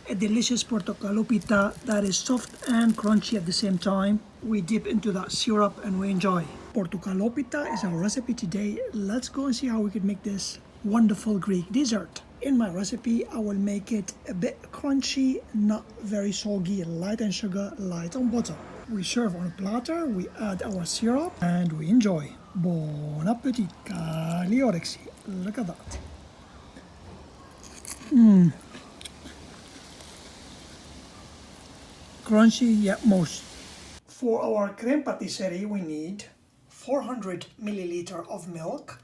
a delicious Portokalopita that is soft and crunchy at the same time. We dip into that syrup and we enjoy. Portokalopita is our recipe today. Let's go and see how we could make this wonderful Greek dessert. In my recipe, I will make it a bit crunchy, not very soggy, light on sugar, light on butter. We serve on a platter, we add our syrup, and we enjoy. Bon appetit, cali orexi. Look at that. Crunchy yet most. For our crème patisserie, we need 400 milliliter of milk,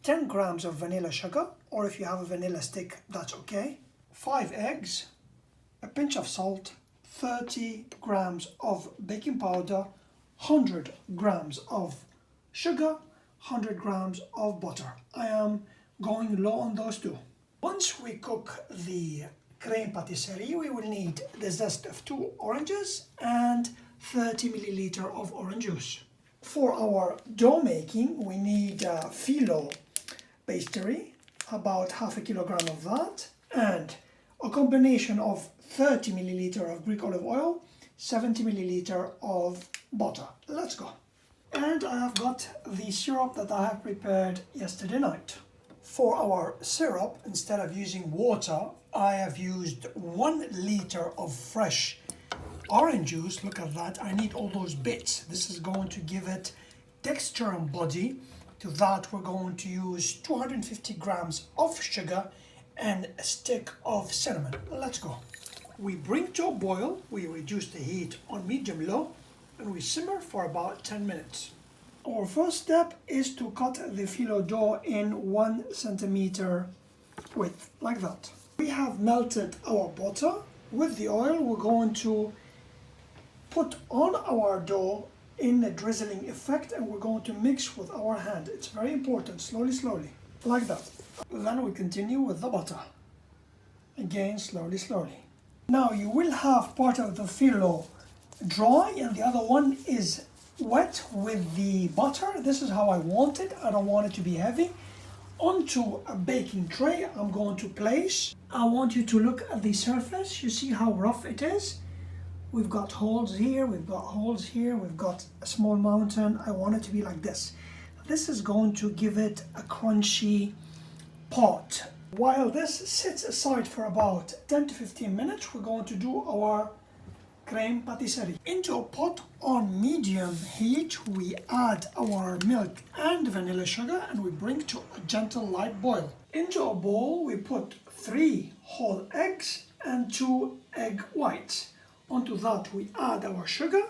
10 grams of vanilla sugar, or if you have a vanilla stick, that's okay, 5 eggs, a pinch of salt, 30 grams of baking powder, 100 grams of sugar, 100 grams of butter. I am going low on those two. Once we cook the crème patisserie, we will need the zest of 2 oranges and 30 milliliter of orange juice. For our dough making, we need filo pastry, about half a kilogram of that, and a combination of 30 milliliter of Greek olive oil, 70 milliliter of butter. Let's go. And I have got the syrup that I have prepared yesterday night. For our syrup, instead of using water, I have used 1 liter of fresh orange juice. Look at that. I need all those bits. This is going to give it texture and body. To that, we're going to use 250 grams of sugar and a stick of cinnamon. Let's go. We bring to a boil, we reduce the heat on medium-low, and we simmer for about 10 minutes. Our first step is to cut the filo dough in 1 centimeter width, like that. We have melted our butter. With the oil, we're going to put on our dough in a drizzling effect, and we're going to mix with our hand. It's very important, slowly, slowly, like that. Then we continue with the butter. Again, slowly, slowly. Now you will have part of the filo dry and the other one is wet with the butter. This is how I want it. I don't want it to be heavy. Onto a baking tray, I'm going to place. I want you to look at the surface. You see how rough it is? We've got holes here, we've got holes here, we've got a small mountain. I want it to be like this. This is going to give it a crunchy pot. While this sits aside for about 10 to 15 minutes, we're going to do our crème patisserie. Into a pot on medium heat, we add our milk and vanilla sugar and we bring to a gentle light boil. Into a bowl, we put 3 whole eggs and 2 egg whites. Onto that, we add our sugar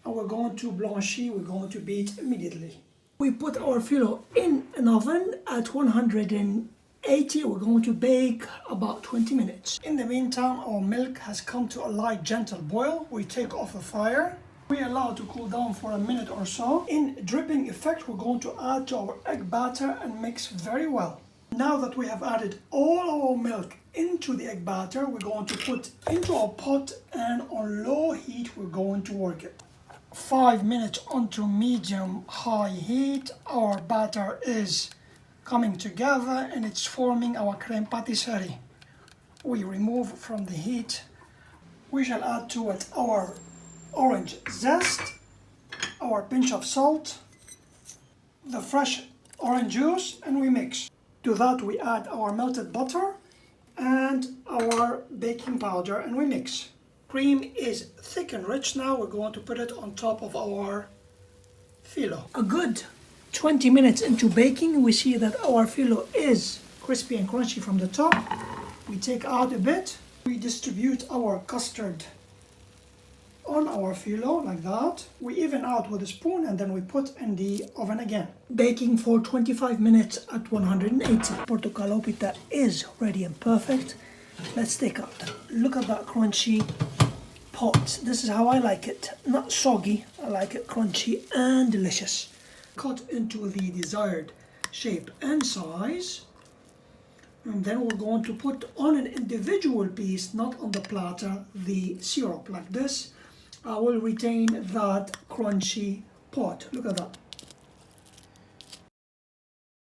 and we're going to blanchir, we're going to beat immediately. We put our filo in an oven at 180. We're going to bake about 20 minutes. In the meantime, our milk has come to a light, gentle boil. We take off the fire. We allow it to cool down for a minute or so. In dripping effect, we're going to add to our egg batter and mix very well. Now that we have added all our milk into the egg batter, we're going to put into our pot and on low heat, we're going to work it. 5 minutes onto medium-high heat, our batter is coming together and it's forming our crème patisserie. We remove from the heat. We shall add to it our orange zest, our pinch of salt, the fresh orange juice, and we mix. To that we add our melted butter and our baking powder and we mix. Cream is thick and rich now. We're going to put it on top of our filo. A good 20 minutes into baking, we see that our filo is crispy and crunchy from the top. We take out a bit. We distribute our custard on our filo like that. We even out with a spoon and then we put in the oven again. Baking for 25 minutes at 180. Portokalopita is ready and perfect. Let's take out. Look at that crunchy pot. This is how I like it. Not soggy. I like it crunchy and delicious. Cut into the desired shape and size. And then we're going to put on an individual piece, not on the platter, the syrup like this. I will retain that crunchy pot. Look at that.